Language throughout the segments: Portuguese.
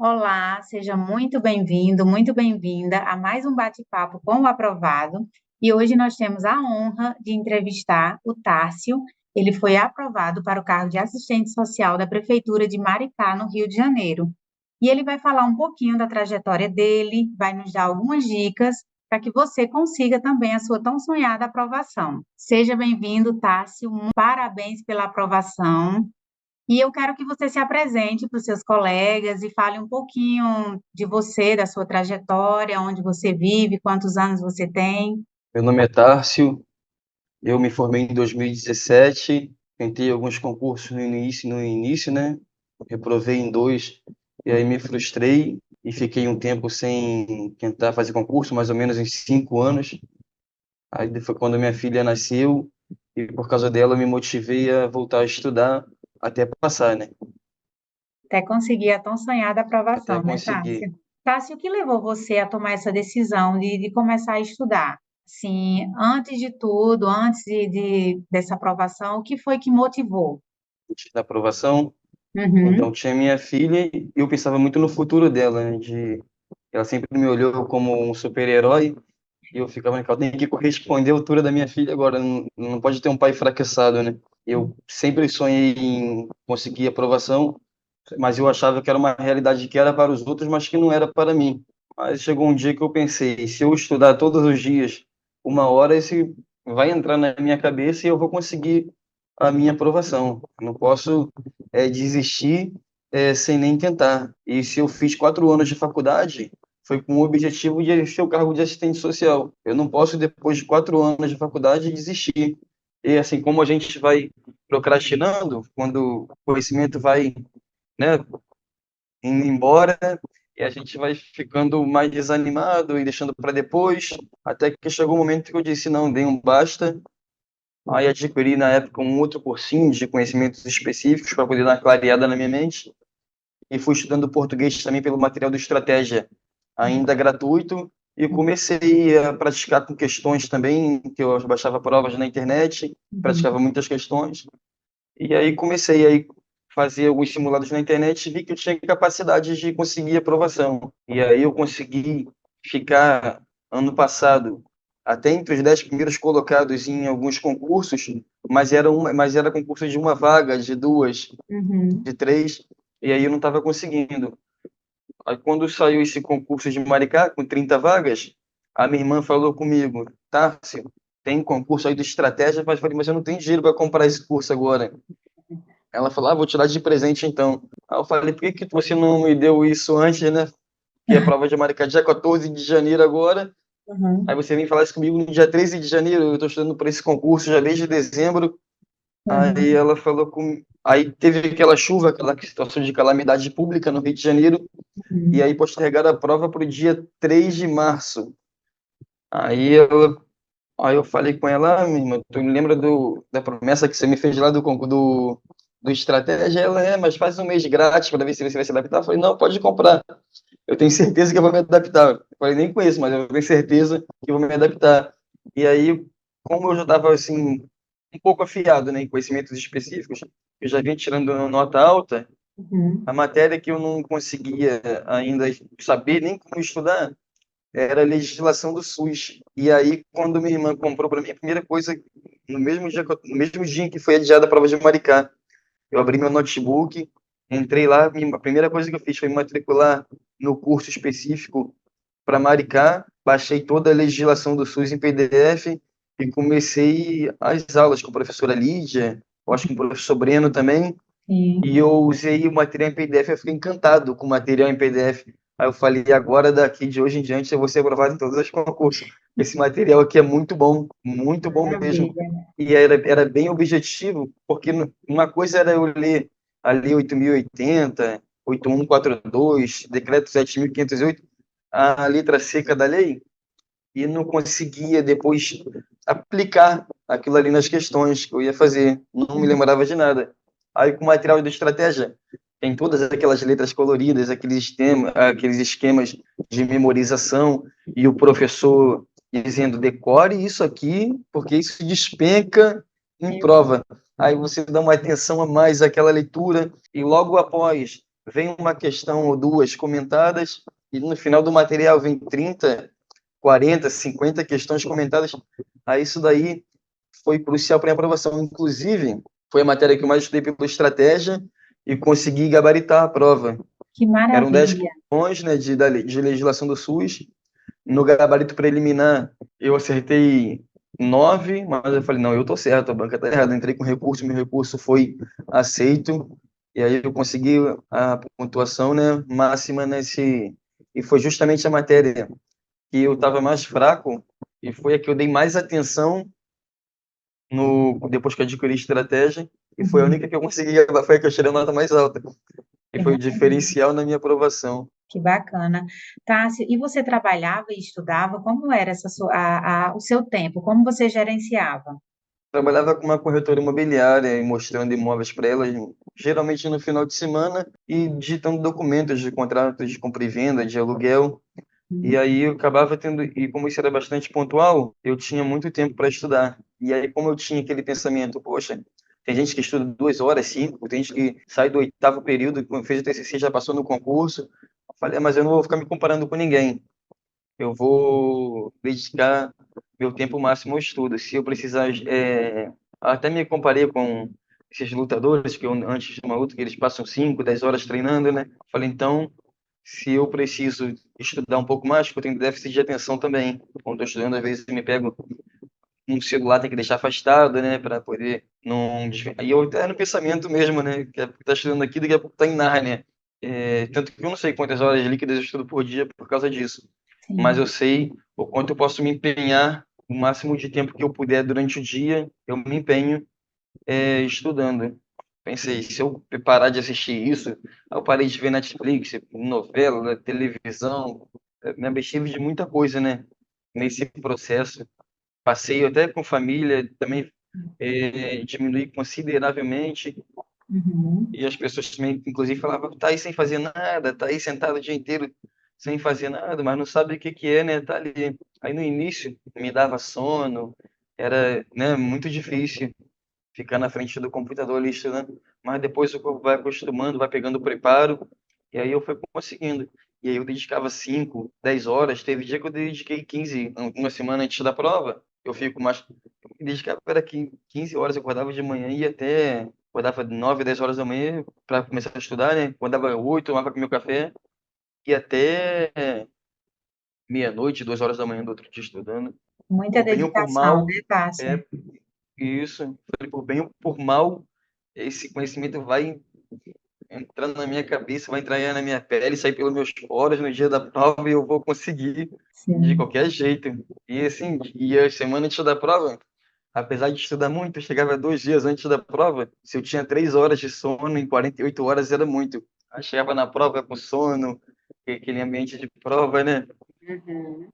Olá, seja muito bem-vindo, muito bem-vinda a mais um bate-papo com o aprovado. E hoje nós temos a honra de entrevistar o Tárcio. Ele foi aprovado para o cargo de assistente social da Prefeitura de Maricá, no Rio de Janeiro. E ele vai falar um pouquinho da trajetória dele, vai nos dar algumas dicas para que você consiga também a sua tão sonhada aprovação. Seja bem-vindo, Tárcio. Parabéns pela aprovação. E eu quero que você se apresente para os seus colegas e fale um pouquinho de você, da sua trajetória, onde você vive, quantos anos você tem. Meu nome é Tárcio, eu me formei em 2017, tentei alguns concursos no início, né? Reprovei em dois, e aí me frustrei e fiquei um tempo sem tentar fazer concurso, mais ou menos em 5 anos. Aí foi quando minha filha nasceu, e por causa dela eu me motivei a voltar a estudar até passar, né? Até conseguir a tão sonhada Até aprovação, né, conseguir. Tássia? Tássia, o que levou você a tomar essa decisão de começar a estudar? Sim, antes de tudo, dessa aprovação, o que foi que motivou? Da aprovação. Então, Uhum. tinha minha filha e eu pensava muito no futuro dela, né? Ela sempre me olhou como um super-herói. E eu ficava naquela, tem que corresponder à altura da minha filha agora, não pode ter um pai fracassado, né? Eu sempre sonhei em conseguir aprovação, mas eu achava que era uma realidade que era para os outros, mas que não era para mim. Mas chegou um dia que eu pensei, se eu estudar todos os dias 1 hora, esse vai entrar na minha cabeça e eu vou conseguir a minha aprovação. Não posso desistir sem nem tentar. E se eu fiz 4 anos de faculdade, foi com o objetivo de ser o cargo de assistente social. Eu não posso, depois de 4 anos de faculdade, desistir. E assim como a gente vai procrastinando, quando o conhecimento vai, né, indo embora, e a gente vai ficando mais desanimado e deixando para depois, até que chegou o momento que eu disse, não, dei um basta. Aí adquiri na época um outro cursinho de conhecimentos específicos para poder dar uma clareada na minha mente, e fui estudando português também pelo material do Estratégia, ainda gratuito, e comecei a praticar com questões também, que eu baixava provas na internet, praticava Uhum. muitas questões, e aí comecei a fazer alguns simulados na internet e vi que eu tinha capacidade de conseguir aprovação. E aí eu consegui ficar, ano passado, até entre os 10 primeiros colocados em alguns concursos, mas era concurso de uma vaga, de duas, Uhum. de três, e aí eu não estava conseguindo. Aí quando saiu esse concurso de Maricá, com 30 vagas, a minha irmã falou comigo, Tássio, tem concurso aí de estratégia, mas eu falei, mas eu não tenho dinheiro para comprar esse curso agora. Ela falou, vou te dar de presente então. Aí eu falei, por que que você não me deu isso antes, né? Que a prova de Maricá é dia 14 de janeiro agora. Aí Uhum. você vem falar isso comigo no dia 13 de janeiro, eu estou estudando para esse concurso já desde dezembro. Aí Uhum. ela falou com... Aí teve aquela chuva, aquela situação de calamidade pública no Rio de Janeiro, e Uhum. aí postergaram a prova para o dia 3 de março. Aí eu falei com ela, minha irmã, tu me lembra da promessa que você me fez lá do Estratégia? Ela, mas faz um mês grátis para ver se você vai se adaptar. Eu falei, não, pode comprar. Eu tenho certeza que eu vou me adaptar. Eu falei, nem conheço, mas eu tenho certeza que eu vou me adaptar. E aí, como eu já estava, assim, um pouco afiado, né, em conhecimentos específicos, eu já vinha tirando nota alta, a Uhum. matéria que eu não conseguia ainda saber nem como estudar, era a legislação do SUS. E aí, quando minha irmã comprou para mim, a primeira coisa, no mesmo dia em que foi adiada a prova de Maricá, eu abri meu notebook, entrei lá, a primeira coisa que eu fiz foi me matricular no curso específico para Maricá, baixei toda a legislação do SUS em PDF e comecei as aulas com a professora Lídia, eu acho que com o professor Breno também, e Sim. eu usei o material em PDF, eu fiquei encantado com o material em PDF. Aí eu falei, agora daqui de hoje em diante eu vou ser aprovado em todos os concursos. Esse material aqui é muito bom mesmo. Maravilha. E era bem objetivo, porque uma coisa era eu ler a Lei 8.080, 8142, Decreto 7.508, a letra seca da lei, e não conseguia depois aplicar aquilo ali nas questões que eu ia fazer, não me lembrava de nada. Aí com o material de estratégia, tem todas aquelas letras coloridas, aqueles esquemas de memorização, e o professor dizendo, decore isso aqui, porque isso despenca em Sim. prova. Aí você dá uma atenção a mais àquela leitura, e logo após vem uma questão ou duas comentadas, e no final do material vem 30, 40, 50 questões comentadas. Aí isso daí foi crucial para a aprovação. Inclusive, foi a matéria que eu mais estudei pela estratégia e consegui gabaritar a prova. Que Eram 10 maravilha. questões, né, de legislação do SUS. No gabarito preliminar, eu acertei 9, mas eu falei, não, eu tô certo, a banca tá errada. Entrei com recurso, meu recurso foi aceito, e aí eu consegui a pontuação, né, máxima nesse... E foi justamente a matéria que eu estava mais fraco, e foi a que eu dei mais atenção depois que eu adquiri estratégia, e foi a Uhum. única que eu consegui, foi a que eu tirei a nota mais alta, e Que foi o maravilha. diferencial na minha aprovação. Que bacana. Tássio, e você trabalhava e estudava? Como era o seu tempo? Como você gerenciava? Trabalhava com uma corretora imobiliária e mostrando imóveis para elas, geralmente no final de semana, e digitando documentos de contratos de compra e venda, de aluguel. E Uhum. aí eu acabava tendo, e como isso era bastante pontual, eu tinha muito tempo para estudar. E aí, como eu tinha aquele pensamento, poxa, tem gente que estuda 2 horas, 5, tem gente que sai do oitavo período, quando fez o TCC já passou no concurso. Eu falei, mas eu não vou ficar me comparando com ninguém. Eu vou dedicar meu tempo máximo ao estudo. Se eu precisar, até me comparei com esses lutadores que eu, antes de uma luta, que eles passam 5, 10 horas treinando, né? Falei, então, se eu preciso estudar um pouco mais, porque eu tenho déficit de atenção também. Quando estou estudando, às vezes eu me pego um celular, tem que deixar afastado, né, para poder não... Aí eu até no pensamento mesmo, né, que tá estudando aqui, daqui a pouco tá em Nárnia. Tanto que eu não sei quantas horas líquidas eu estudo por dia por causa disso, mas Sim. eu sei o quanto eu posso me empenhar, o máximo de tempo que eu puder durante o dia, eu me empenho estudando. Pensei, se eu parar de assistir isso, aí eu parei de ver Netflix, novela, televisão, me abstive de muita coisa, né, nesse processo. Passeio até com família, também diminui consideravelmente, Uhum. e as pessoas também, inclusive, falavam, tá aí sem fazer nada, tá aí sentado o dia inteiro sem fazer nada, mas não sabe o que que é, né, tá ali. Aí no início me dava sono, era, né, muito difícil ficar na frente do computador ali estudando, mas depois o corpo vai acostumando, vai pegando o preparo, e aí eu fui conseguindo. E aí eu dedicava 5, 10 horas, teve dia que eu dediquei 15, uma semana antes da prova, eu fico mais, eu me dedicava para 15 horas, eu acordava de manhã e ia até, acordava 9, 10 horas da manhã para começar a estudar, né? Acordava 8, tomava meu café, e até meia-noite, 2 horas da manhã do outro dia estudando. Muita Por bem ou por dedicação, mal, né, Tássio? é isso. Falei, por bem ou por mal, esse conhecimento vai entrando na minha cabeça, vai entrar na minha pele, sair pelos meus poros no dia da prova e eu vou conseguir de Sim. qualquer jeito. E assim, e a semana antes da prova, apesar de estudar muito, eu chegava 2 dias antes da prova, se eu tinha 3 horas de sono, em 48 horas era muito. Aí chegava na prova com sono, aquele ambiente de prova, né? Uhum.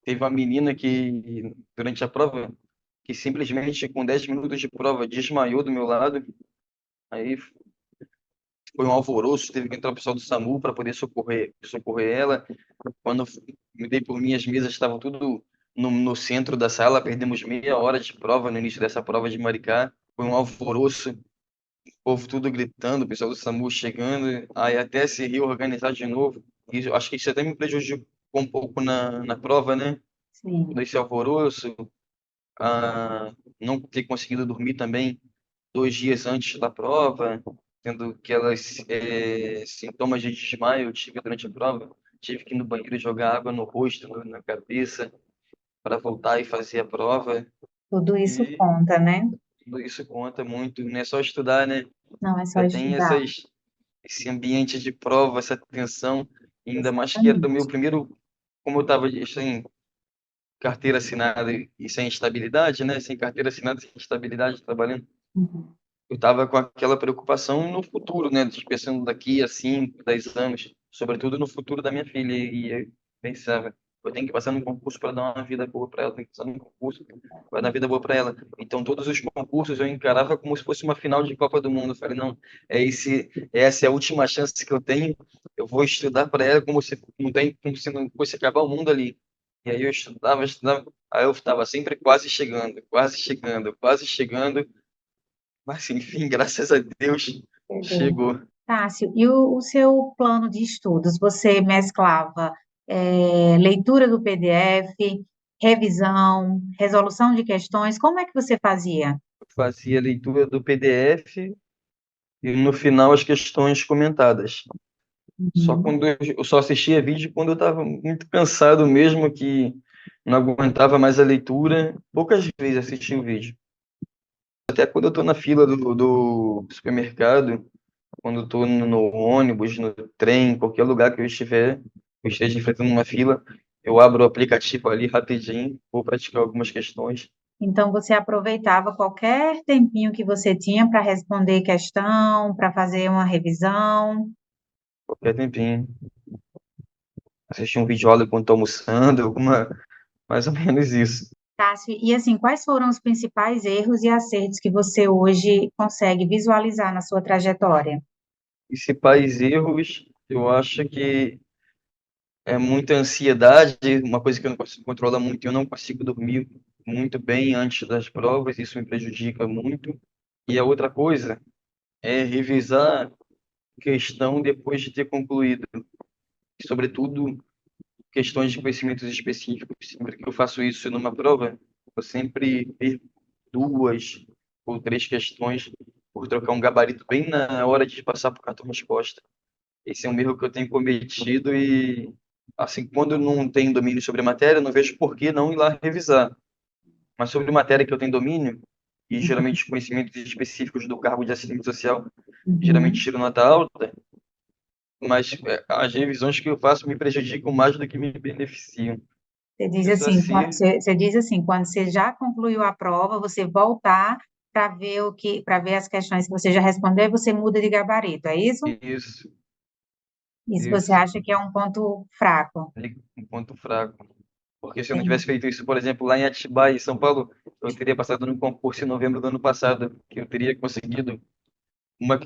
Teve uma menina que, durante a prova, que simplesmente com 10 minutos de prova desmaiou do meu lado. Aí foi um alvoroço, teve que entrar o pessoal do SAMU para poder socorrer ela. Quando eu me dei por mim, as mesas estavam tudo no centro da sala, perdemos meia hora de prova no início dessa prova de Maricá. Foi um alvoroço, o povo tudo gritando, o pessoal do SAMU chegando, aí até se reorganizar de novo. E eu acho que isso até me prejudicou um pouco na prova, né? Todo Sim. esse alvoroço, não ter conseguido dormir também 2 dias antes da prova, tendo aquelas sintomas de desmaio eu tive durante a prova. Tive que ir no banheiro jogar água no rosto, na cabeça, para voltar e fazer a prova. Tudo isso E conta, né? tudo isso conta muito. Não é só estudar, né? Não é só Já tem estudar. esse ambiente de prova, essa tensão. Ainda mais que era o meu Exatamente. primeiro, como eu estava sem carteira assinada e sem estabilidade, né? Sem carteira assinada, sem estabilidade, trabalhando. Uhum. Eu estava com aquela preocupação no futuro, né? Pensando daqui a 5, 10 anos, sobretudo no futuro da minha filha. E eu pensava, eu tenho que passar num concurso para dar uma vida boa para ela, tenho que passar num concurso para dar uma vida boa para ela. Então, todos os concursos eu encarava como se fosse uma final de Copa do Mundo. Eu falei, não, essa é a última chance que eu tenho, eu vou estudar para ela como se não tem, como se não fosse acabar o mundo ali. E aí eu estudava, estudava, aí eu estava sempre quase chegando, quase chegando, quase chegando. Mas enfim, graças a Deus Chegou. chegou. Tássio, e o seu plano de estudos? Você mesclava leitura do PDF, revisão, resolução de questões? Como é que você fazia? Eu fazia a leitura do PDF e no final as questões comentadas. Só Uhum. quando eu só assistia vídeo quando eu estava muito cansado mesmo, que não aguentava mais a leitura. Poucas vezes assisti o vídeo. Até quando eu estou na fila do supermercado, quando eu estou no ônibus, no trem, qualquer lugar que eu esteja enfrentando uma fila, eu abro o aplicativo ali rapidinho, vou praticar algumas questões, Então, você aproveitava qualquer tempinho que você tinha para responder questão, para fazer uma revisão. qualquer tempinho. Assistir um vídeo aula enquanto estou almoçando, mais ou menos isso. Cássio, e assim, quais foram os principais erros e acertos que você hoje consegue visualizar na sua trajetória? Principais erros, eu acho que é muita ansiedade, uma coisa que eu não consigo controlar muito, eu não consigo dormir muito bem antes das provas, isso me prejudica muito. E a outra coisa é revisar questão depois de ter concluído, sobretudo questões de conhecimentos específicos. Sempre que eu faço isso numa prova, eu sempre perco duas ou três questões por trocar um gabarito bem na hora de passar por cartão resposta. Esse é um erro que eu tenho cometido e, assim, quando eu não tenho domínio sobre a matéria, eu não vejo por que não ir lá revisar. Mas sobre matéria que eu tenho domínio, e geralmente conhecimentos específicos do cargo de assistente social, geralmente Uhum. tiro nota alta, mas as revisões que eu faço me prejudicam mais do que me beneficiam. Você diz Eu sou assim, assim, você diz assim, quando você já concluiu a prova, você voltar para ver as questões que você já respondeu, e você muda de gabarito, é isso? isso, Isso você isso, acha que é um ponto fraco? um ponto fraco. Porque se eu não tivesse Entendi. feito isso, por exemplo, lá em Atibaia, em São Paulo, eu teria passado no concurso em novembro do ano passado, que eu teria conseguido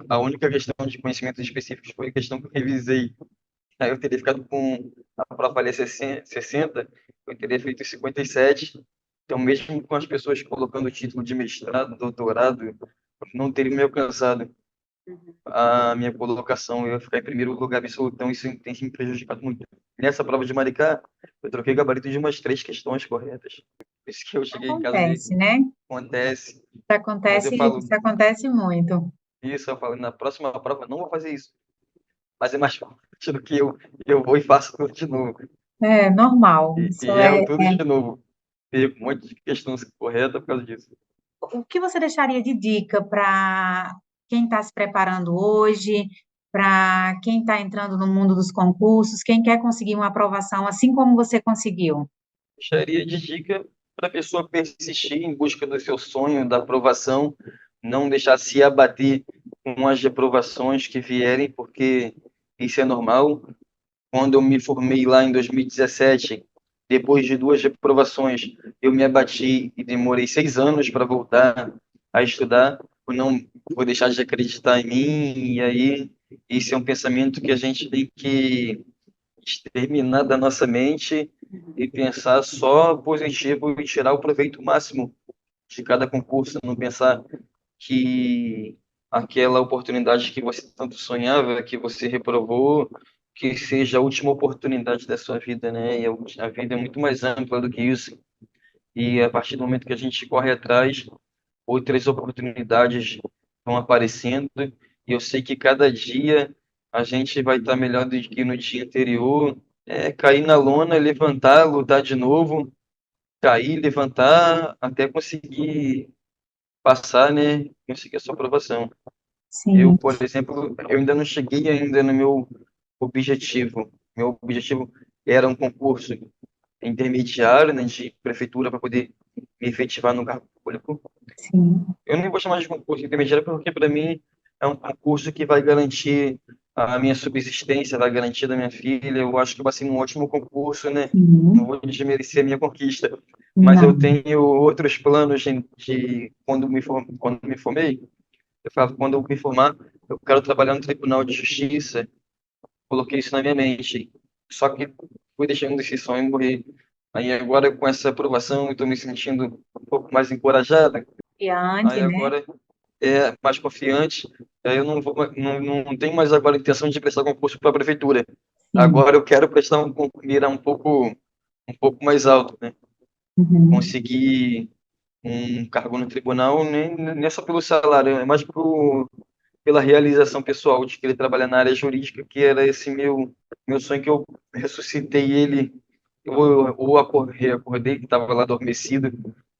a única questão de conhecimentos específicos foi a questão que eu revisei. Aí eu teria ficado com a prova valia 60, eu teria feito 57. Então, mesmo com as pessoas colocando o título de mestrado, doutorado, não teria me alcançado a minha colocação. Eu ia ficar em primeiro lugar absoluto. Então, isso tem me prejudicado muito. Nessa prova de Maricá, eu troquei gabarito de umas três questões corretas. Por isso que eu cheguei em casa e Acontece, né? acontece. Mas eu falo, Isso acontece muito. isso, eu falo, na próxima prova não vou fazer isso. Mas é mais fácil do que eu vou e faço tudo de novo. É normal. E Isso erro tudo de novo. Perco um monte de questão correta por causa disso. O que você deixaria de dica para quem está se preparando hoje, para quem está entrando no mundo dos concursos, quem quer conseguir uma aprovação assim como você conseguiu? Deixaria de dica para a pessoa persistir em busca do seu sonho, da aprovação, não deixar se abater com as reprovações que vierem, porque isso é normal. Quando eu me formei lá em 2017, depois de duas reprovações, eu me abati e demorei 6 anos para voltar a estudar. Eu não vou deixar de acreditar em mim, e aí esse é um pensamento que a gente tem que exterminar da nossa mente e pensar só positivo e tirar o proveito máximo de cada concurso, não pensar que aquela oportunidade que você tanto sonhava, que você reprovou, que seja a última oportunidade da sua vida, né? E a vida é muito mais ampla do que isso. E a partir do momento que a gente corre atrás, outras oportunidades vão aparecendo. E eu sei que cada dia a gente vai estar melhor do que no dia anterior. É cair na lona, levantar, lutar de novo, cair, levantar, até conseguir passar, né? Conseguir a sua aprovação. Eu, Sim, por exemplo, eu ainda não cheguei ainda no meu objetivo. Meu objetivo era um concurso intermediário, né, de prefeitura para poder me efetivar no cargo público. sim, Eu nem vou chamar de concurso intermediário porque para mim é um concurso que vai garantir a minha subsistência, vai garantir da minha filha. Eu acho que vai ser um ótimo concurso, né? Não sim. vou desmerecer a minha conquista, mas eu Não, tenho outros planos de quando me formei. Eu falava, quando eu me formar, eu quero trabalhar no Tribunal de Justiça. Coloquei isso na minha mente. Só que fui deixando esse sonho morrer. Aí agora, com essa aprovação, eu estou me sentindo um pouco mais encorajada. diante, Aí né? agora, mais confiante. Aí eu não vou, não tenho mais agora a intenção de prestar concurso para a prefeitura. Sim. Agora eu quero prestar mirar um pouco mais alto, né? Uhum. Conseguir um cargo no tribunal, nem é só pelo salário, é mais pela realização pessoal de querer trabalhar na área jurídica, que era esse meu sonho que eu ressuscitei ele, ou acordei, que estava lá adormecido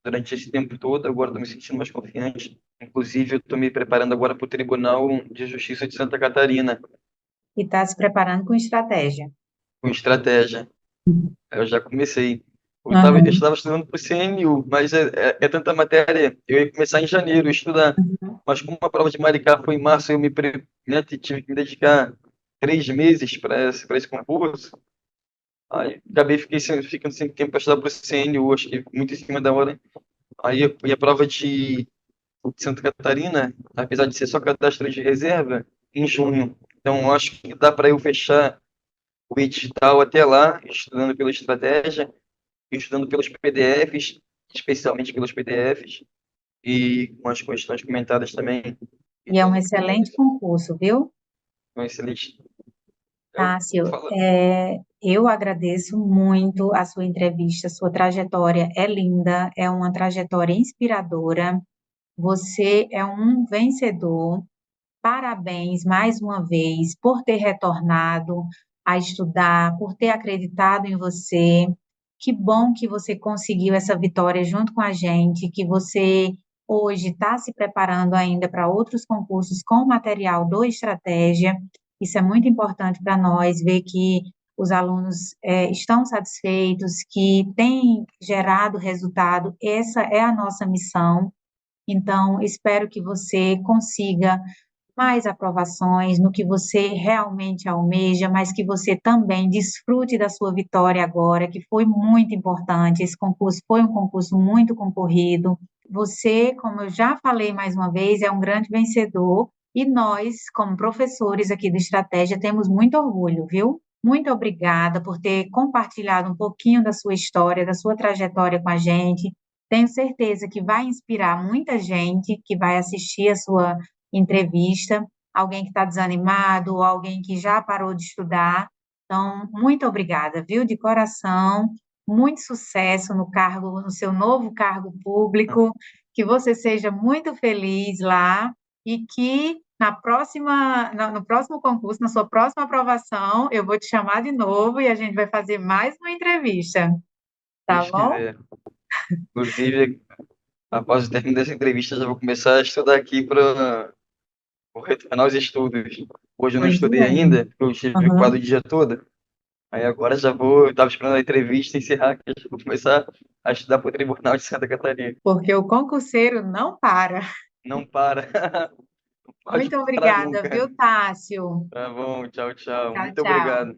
durante esse tempo todo, agora estou me sentindo mais confiante. Inclusive, eu estou me preparando agora para o Tribunal de Justiça de Santa Catarina, E está se preparando com estratégia. com estratégia. Eu já comecei. Eu Uhum. estava estudando para o CNU, mas é tanta matéria. Eu ia começar em janeiro a estudar. Mas como a prova de Maricá foi em março, né, tive que me dedicar 3 meses para esse concurso. Aí acabei ficando sem tempo para estudar para o CNU, acho que muito em cima da hora. E a prova de Santa Catarina, apesar de ser só cadastro de reserva, em junho. Então, acho que dá para eu fechar o edital até lá, estudando pela estratégia, estudando pelos PDFs, especialmente pelos PDFs, e com as questões comentadas também. E é um Então, excelente concurso, viu? é um excelente. Eu Tássio, falo, eu agradeço muito a sua entrevista, sua trajetória é linda, é uma trajetória inspiradora. Você é um vencedor. Parabéns mais uma vez por ter retornado a estudar, por ter acreditado em você. Que bom que você conseguiu essa vitória junto com a gente, que você hoje está se preparando ainda para outros concursos com o material do Estratégia. Isso é muito importante para nós, ver que os alunos estão satisfeitos, que têm gerado resultado. Essa é a nossa missão. Então, espero que você consiga mais aprovações no que você realmente almeja, mas que você também desfrute da sua vitória agora, que foi muito importante. Esse concurso foi um concurso muito concorrido. Você, como eu já falei mais uma vez, é um grande vencedor e nós, como professores aqui do Estratégia, temos muito orgulho, viu? Muito obrigada por ter compartilhado um pouquinho da sua história, da sua trajetória com a gente. Tenho certeza que vai inspirar muita gente que vai assistir a sua entrevista, alguém que está desanimado, ou alguém que já parou de estudar. Então, muito obrigada, viu? De coração, muito sucesso no cargo, no seu novo cargo público, que você seja muito feliz lá e que no próximo concurso, na sua próxima aprovação, eu vou te chamar de novo e a gente vai fazer mais uma entrevista, tá Deus bom? quiser. Inclusive, após o término dessa entrevista, já vou começar a estudar aqui para retornar aos estudos. Hoje eu não Pois estudei é. ainda, porque eu tive o quadro Uhum. o dia todo. Aí agora já vou, eu estava esperando a entrevista encerrar, que eu já vou começar a estudar para o Tribunal de Santa Catarina. Porque o concurseiro não para. Não para, não pode Muito parar obrigada, nunca. viu, Tássio? Tá bom, tchau, tchau. Tchau, Muito tchau. obrigado.